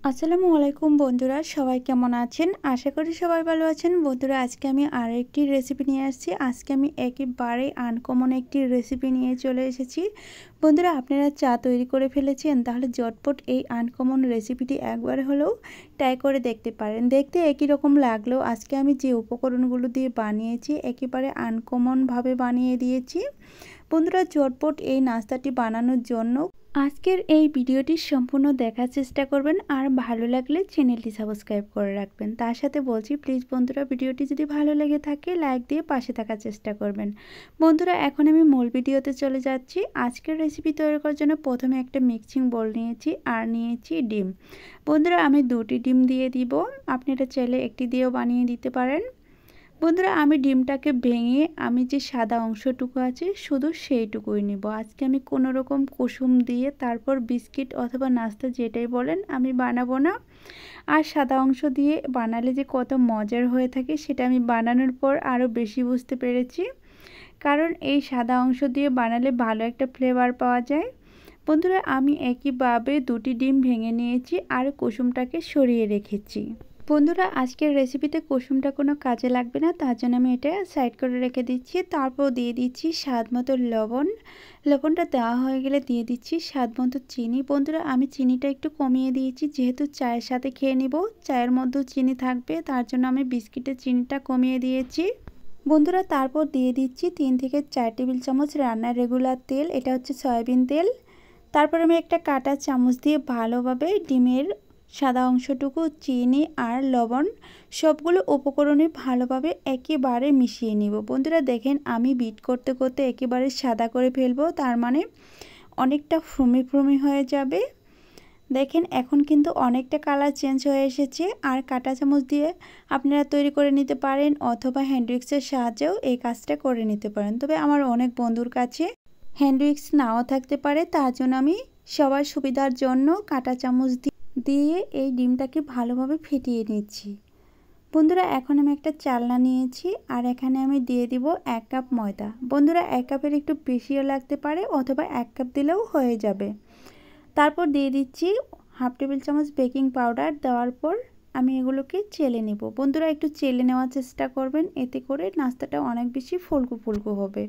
আসসালামু আলাইকুম বন্ধুরা, সবাই কেমন আছেন? আশা করি সবাই ভালো আছেন। বন্ধুরা, আজকে আমি আরও একটি রেসিপি নিয়ে আসছি। আজকে আমি একেবারে আনকমন একটি রেসিপি নিয়ে চলে এসেছি। বন্ধুরা, আপনারা চা তৈরি করে ফেলেছেন? তাহলে ঝটপট এই আনকমন রেসিপিটি একবার হলেও ট্রাই করে দেখতে পারেন। দেখতে একই রকম লাগলেও আজকে আমি যে উপকরণগুলো দিয়ে বানিয়েছি একেবারে আনকমনভাবে বানিয়ে দিয়েছি। বন্ধুরা, ঝটপট এই নাস্তাটি বানানোর জন্য আজকের এই ভিডিওটি সম্পূর্ণ দেখার চেষ্টা করবেন, আর ভালো লাগলে চ্যানেলটি সাবস্ক্রাইব করে রাখবেন। তার সাথে বলছি, প্লিজ বন্ধুরা, ভিডিওটি যদি ভালো লেগে থাকে লাইক দিয়ে পাশে থাকার চেষ্টা করবেন। বন্ধুরা, এখন আমি মূল ভিডিওতে চলে যাচ্ছি। আজকের রেসিপি তৈরি করার জন্য প্রথমে একটা মিক্সিং বোল নিয়েছি আর নিয়েছি ডিম। বন্ধুরা, আমি 2টি ডিম দিয়ে দিব, আপনারা চাইলে একটি দিয়েও বানিয়ে দিতে পারেন। বন্ধুরা, আমি ডিমটাকে ভেঙে আমি যে সাদা অংশটুকু আছে শুধু সেইটুকুই নিব। আজকে আমি কোনো রকম কুসুম দিয়ে তারপর বিস্কিট অথবা নাস্তা যেটাই বলেন আমি বানাবো না। আর সাদা অংশ দিয়ে বানালে যে কত মজার হয়ে থাকে সেটা আমি বানানোর পর আরও বেশি বুঝতে পেরেছি, কারণ এই সাদা অংশ দিয়ে বানালে ভালো একটা ফ্লেভার পাওয়া যায়। বন্ধুরা, আমি একইভাবে 2টি ডিম ভেঙে নিয়েছি আর কুসুমটাকে সরিয়ে রেখেছি। বন্ধুরা, আজকের রেসিপিতে কুসুমটা কোনো কাজে লাগবে না, তার জন্য আমি এটা সাইড করে রেখে দিচ্ছি। তারপর দিয়ে দিচ্ছি স্বাদ মতো লবণ। লবণটা দেওয়া হয়ে গেলে দিয়ে দিচ্ছি স্বাদ মতো চিনি। বন্ধুরা, আমি চিনিটা একটু কমিয়ে দিয়েছি, যেহেতু চায়ের সাথে খেয়ে নিব, চায়ের মধ্যেও চিনি থাকবে, তার জন্য আমি বিস্কিটের চিনিটা কমিয়ে দিয়েছি। বন্ধুরা, তারপর দিয়ে দিচ্ছি 3 থেকে 4 টেবিল চামচ রান্নার রেগুলার তেল, এটা হচ্ছে সয়াবিন তেল। তারপর আমি একটা কাঁটা চামচ দিয়ে ভালোভাবে ডিমের সাদা অংশটুকু, চিনি আর লবণ সবগুলো উপকরণে ভালোভাবে একেবারে মিশিয়ে নিব। বন্ধুরা দেখেন, আমি বিট করতে করতে একেবারে সাদা করে ফেলবো, তার মানে অনেকটা ফ্রুমি ফ্রুমি হয়ে যাবে। দেখেন, এখন কিন্তু অনেকটা কালার চেঞ্জ হয়ে এসেছে। আর কাঁটা চামচ দিয়ে আপনারা তৈরি করে নিতে পারেন অথবা হ্যান্ড উইক্সের সাহায্যেও এই কাজটা করে নিতে পারেন। তবে আমার অনেক বন্ধুর কাছে হ্যান্ড উইক্স নাও থাকতে পারে, তার জন্য আমি সবার সুবিধার জন্য কাঁটা চামচ দিয়ে এই ডিমটাকে ভালোভাবে ফেটিয়ে নিচ্ছি। বন্ধুরা, এখন আমি একটা চালনা নিয়েছি আর এখানে আমি দিয়ে দিব 1 কাপ ময়দা। বন্ধুরা, 1 কাপের একটু বেশিও লাগতে পারে অথবা 1 কাপ দিলেও হয়ে যাবে। তারপর দিয়ে দিচ্ছি হাফ টেবিল চামচ বেকিং পাউডার। দেওয়ার পর আমি এগুলোকে চেলে নেব। বন্ধুরা, একটু চেলে নেওয়ার চেষ্টা করবেন, এতে করে নাস্তাটা অনেক বেশি ফুলকো ফুলকো হবে।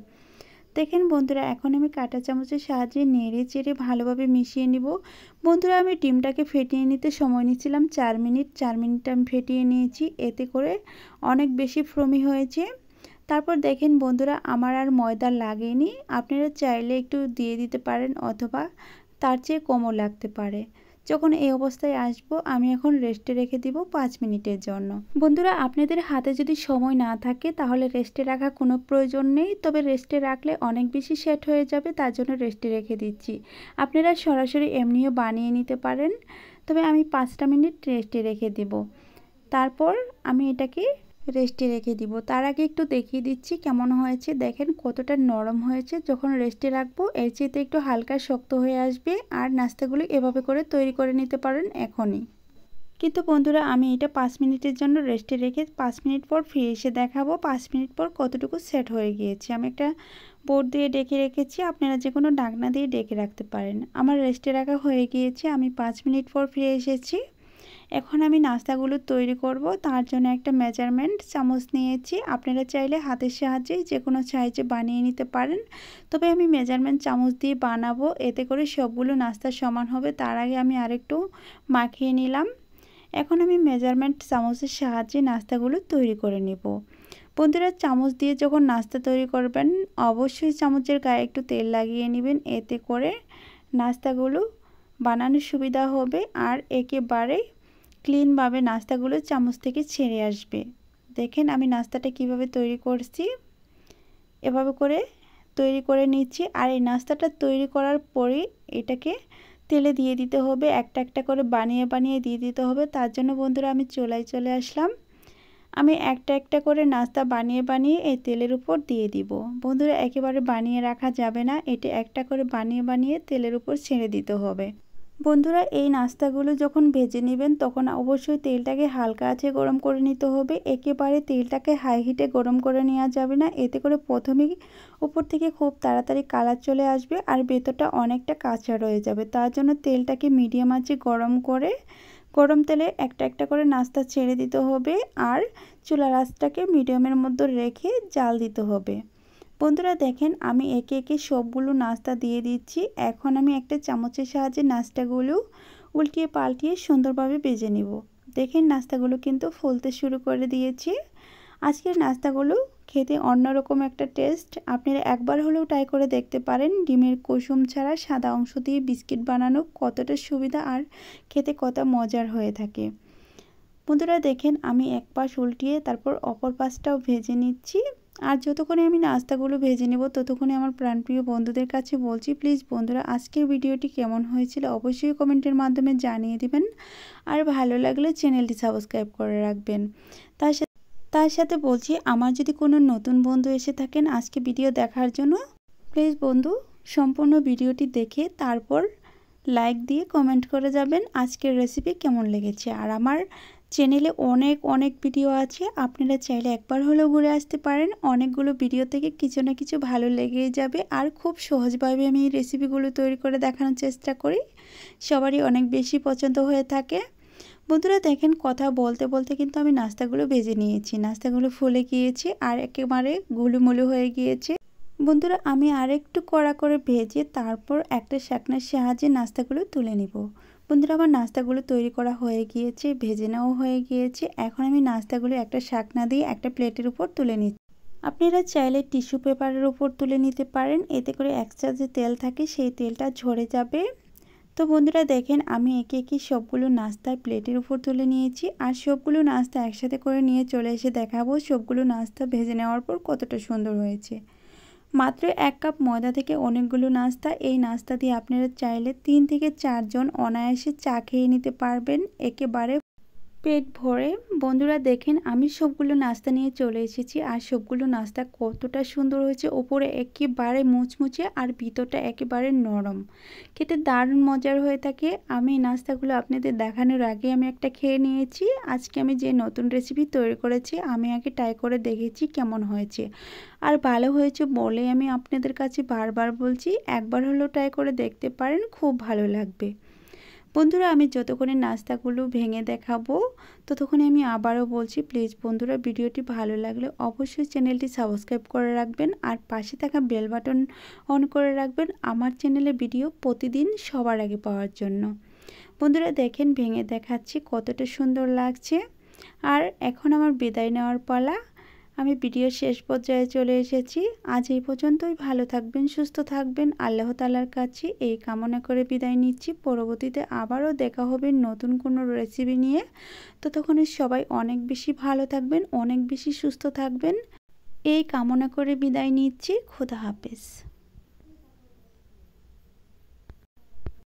দেখেন বন্ধুরা, এখন আমি কাঁটা চামচের সাহায্যে নেড়ে চেড়ে ভালোভাবে মিশিয়ে নিব। বন্ধুরা, আমি ডিমটাকে ফেটিয়ে নিতে সময় নিয়েছিলাম 4 মিনিট। 4 মিনিট আমি ফেটিয়ে নিয়েছি, এতে করে অনেক বেশি ফ্রমি হয়েছে। তারপর দেখেন বন্ধুরা, আমার আর ময়দা লাগেনি। আপনারা চাইলে একটু দিয়ে দিতে পারেন অথবা তার চেয়ে কমও লাগতে পারে। যখন এই অবস্থায় আসবো, আমি এখন রেস্টে রেখে দিব 5 মিনিটের জন্য। বন্ধুরা, আপনাদের হাতে যদি সময় না থাকে তাহলে রেস্টে রাখা কোনো প্রয়োজন নেই, তবে রেস্টে রাখলে অনেক বেশি সেট হয়ে যাবে, তার জন্য রেস্টে রেখে দিচ্ছি। আপনারা সরাসরি এমনিও বানিয়ে নিতে পারেন, তবে আমি 5টা মিনিট রেস্টে রেখে দেব। তারপর আমি এটাকে রেস্টে রেখে দিব। তার আগে একটু দেখিয়ে দিচ্ছি কেমন হয়েছে। দেখেন কতটা নরম হয়েছে। যখন রেস্টে রাখবো এর চেয়ে একটু হালকা শক্ত হয়ে আসবে। আর নাস্তাগুলো এভাবে করে তৈরি করে নিতে পারেন এখনই। কিন্তু বন্ধুরা, আমি এটা 5 মিনিটের জন্য রেস্টে রেখে 5 মিনিট পর ফিরে এসে দেখাবো 5 মিনিট পর কতটুকু সেট হয়ে গিয়েছে। আমি একটা বোর্ড দিয়ে ডেকে রেখেছি, আপনারা যে কোনো ঢাকনা দিয়ে ডেকে রাখতে পারেন। আমার রেস্টে রাখা হয়ে গিয়েছে, আমি 5 মিনিট পর ফিরে এসেছি। এখন আমি নাস্তাগুলো তৈরি করব, তার জন্য একটা মেজারমেন্ট চামচ নিয়েছি। আপনারা চাইলে হাতের সাহায্যে যে কোনো সাইজে বানিয়ে নিতে পারেন, তবে আমি মেজারমেন্ট চামচ দিয়ে বানাবো, এতে করে সবগুলো নাস্তা সমান হবে। তার আগে আমি আরেকটু মাখিয়ে নিলাম। এখন আমি মেজারমেন্ট চামচের সাহায্যে নাস্তাগুলো তৈরি করে নেব। বন্ধুরা, চামচ দিয়ে যখন নাস্তা তৈরি করবেন অবশ্যই চামচের গায়ে একটু তেল লাগিয়ে নেবেন, এতে করে নাস্তাগুলো বানানোর সুবিধা হবে আর একেবারে ক্লিনভাবে নাস্তাগুলো চামচ থেকে ছেড়ে আসবে। দেখেন আমি নাস্তাটা কিভাবে তৈরি করছি, এভাবে করে তৈরি করে নিচ্ছি। আর এই নাস্তাটা তৈরি করার পরে এটাকে তেলে দিয়ে দিতে হবে, একটা একটা করে বানিয়ে বানিয়ে দিয়ে দিতে হবে। তার জন্য বন্ধুরা আমি চুলায় চলে আসলাম। আমি একটা একটা করে নাস্তা বানিয়ে বানিয়ে এই তেলের উপর দিয়ে দিব। বন্ধুরা, একেবারে বানিয়ে রাখা যাবে না, এটা একটা করে বানিয়ে বানিয়ে তেলের উপর ছেড়ে দিতে হবে। বন্ধুরা, এই নাস্তাগুলো যখন ভেজে নেবেন তখন অবশ্যই তেলটাকে হালকা আঁচে গরম করে নিতে হবে। একেবারে তেলটাকে হাই হিটে গরম করে নেওয়া যাবে না, এতে করে প্রথমেই উপর থেকে খুব তাড়াতাড়ি কালার চলে আসবে আর ভেতরটা অনেকটা কাঁচা রয়ে যাবে। তার জন্য তেলটাকে মিডিয়াম আঁচে গরম করে গরম তেলে একটা একটা করে নাস্তা ছেড়ে দিতে হবে আর চুলার আঁচটাকে মিডিয়ামের মধ্যে রেখে জাল দিতে হবে। বন্ধুরা দেখেন আমি একে একে সবগুলো নাস্তা দিয়ে দিচ্ছি। এখন আমি একটা চামচের সাহায্যে নাস্তাগুলো উল্টিয়ে পাল্টিয়ে সুন্দরভাবে ভেজে নিব। দেখেন নাস্তাগুলো কিন্তু ফুলতে শুরু করে দিয়েছে। আজকের নাস্তাগুলো খেতে অন্যরকম একটা টেস্ট। আপনারা একবার হলেও ট্রাই করে দেখতে পারেন। ডিমের কুসুম ছাড়া সাদা অংশ দিয়ে বিস্কিট বানানো কতটা সুবিধা আর খেতে কত মজার হয়ে থাকে। বন্ধুরা দেখেন আমি এক পাশ উল্টিয়ে তারপর অপর পাশটাও ভেজে নিচ্ছি। আর যতক্ষণে আমি নাস্তাগুলো ভেজে নেব ততক্ষণে আমার প্রাণপ্রিয় বন্ধুদের কাছে বলছি, প্লিজ বন্ধুরা আজকের ভিডিওটি কেমন হয়েছিল অবশ্যই কমেন্টের মাধ্যমে জানিয়ে দিবেন। আর ভালো লাগলে চ্যানেলটি সাবস্ক্রাইব করে রাখবেন। তার সাথে বলছি, আমার যদি কোনো নতুন বন্ধু এসে থাকেন আজকে ভিডিও দেখার জন্য, প্লিজ বন্ধু সম্পূর্ণ ভিডিওটি দেখে তারপর লাইক দিয়ে কমেন্ট করে যাবেন আজকের রেসিপি কেমন লেগেছে। আর আমার চ্যানেলে অনেক ভিডিও আছে, আপনারা চাইলে একবার হলেও ঘুরে আসতে পারেন। অনেকগুলো ভিডিও থেকে কিছু না কিছু ভালো লেগেই যাবে। আর খুব সহজভাবে আমি এই রেসিপিগুলো তৈরি করে দেখানোর চেষ্টা করি, সবারই অনেক বেশি পছন্দ হয়ে থাকে। বন্ধুরা দেখেন কথা বলতে বলতে কিন্তু আমি নাস্তাগুলো ভেজে নিয়েছি। নাস্তাগুলো ফুলে গিয়েছে আর একেবারে গুলুমুলু হয়ে গিয়েছে। বন্ধুরা আমি আরেকটু কড়া করে ভেজে তারপর একটা শাকনার সাহায্যে নাস্তাগুলো তুলে নিব। বন্ধুরা আমার নাস্তাগুলো তৈরি করা হয়ে গিয়েছে, ভেজে নেওয়া হয়ে গিয়েছে। এখন আমি নাস্তাগুলো একটা শাকনা দিয়ে একটা প্লেটের উপর তুলে নিচ্ছি। আপনারা চাইলে টিস্যু পেপারের উপর তুলে নিতে পারেন, এতে করে এক্সট্রা যে তেল থাকে সেই তেলটা ঝরে যাবে। তো বন্ধুরা দেখেন আমি একে একে সবগুলো নাস্তা প্লেটের উপর তুলে নিয়েছি। আর সবগুলো নাস্তা একসাথে করে নিয়ে চলে এসে দেখাবো সবগুলো নাস্তা ভেজে নেওয়ার পর কতটা সুন্দর হয়েছে। মাত্র 1 কাপ ময়দা থেকে অনেকগুলো নাস্তা। এই নাস্তা দিয়ে আপনারা চাইলে 3 থেকে 4 জন অনায়াসে চা খেয়ে নিতে পারবেন একেবারে পেট ভরে। বন্ধুরা দেখেন আমি সবগুলো নাস্তা নিয়ে চলে এসেছি। আর সবগুলো নাস্তা কতটা সুন্দর হয়েছে, ওপরে একেবারে মুচমুচে আর ভিতরটা একেবারে নরম, খেতে দারুণ মজার হয়ে থাকে। আমি নাস্তাগুলো আপনাদের দেখানোর আগে আমি একটা খেয়ে নিয়েছি। আজকে আমি যে নতুন রেসিপি তৈরি করেছি আমি আগে ট্রাই করে দেখেছি কেমন হয়েছে। আর ভালো হয়েছে বলেই আমি আপনাদের কাছে বারবার বলছি, একবার হলেও ট্রাই করে দেখতে পারেন, খুব ভালো লাগবে। বন্ধুরা আমি যতক্ষণে নাস্তাগুলো ভেঙে দেখাবো ততক্ষণে আমি আবারও বলছি, প্লিজ বন্ধুরা ভিডিওটি ভালো লাগলে অবশ্যই চ্যানেলটি সাবস্ক্রাইব করে রাখবেন আর পাশে থাকা বেল বাটন অন করে রাখবেন আমার চ্যানেলে ভিডিও প্রতিদিন সবার আগে পাওয়ার জন্য। বন্ধুরা দেখেন ভেঙে দেখাচ্ছি কতটা সুন্দর লাগছে। আর এখন আমার বিদায় নেওয়ার পালা। আমি ভিডিওর শেষ পর্যায়ে চলে এসেছি। আজ এই পর্যন্তই। ভালো থাকবেন, সুস্থ থাকবেন, আল্লাহ তাআলার কাছে এই কামনা করে বিদায় নিচ্ছি। পরবর্তীতে আবারও দেখা হবে নতুন কোনো রেসিপি নিয়ে। ততক্ষণে সবাই অনেক বেশি ভালো থাকবেন, অনেক বেশি সুস্থ থাকবেন এই কামনা করে বিদায় নিচ্ছি। খোদা হাফেজ।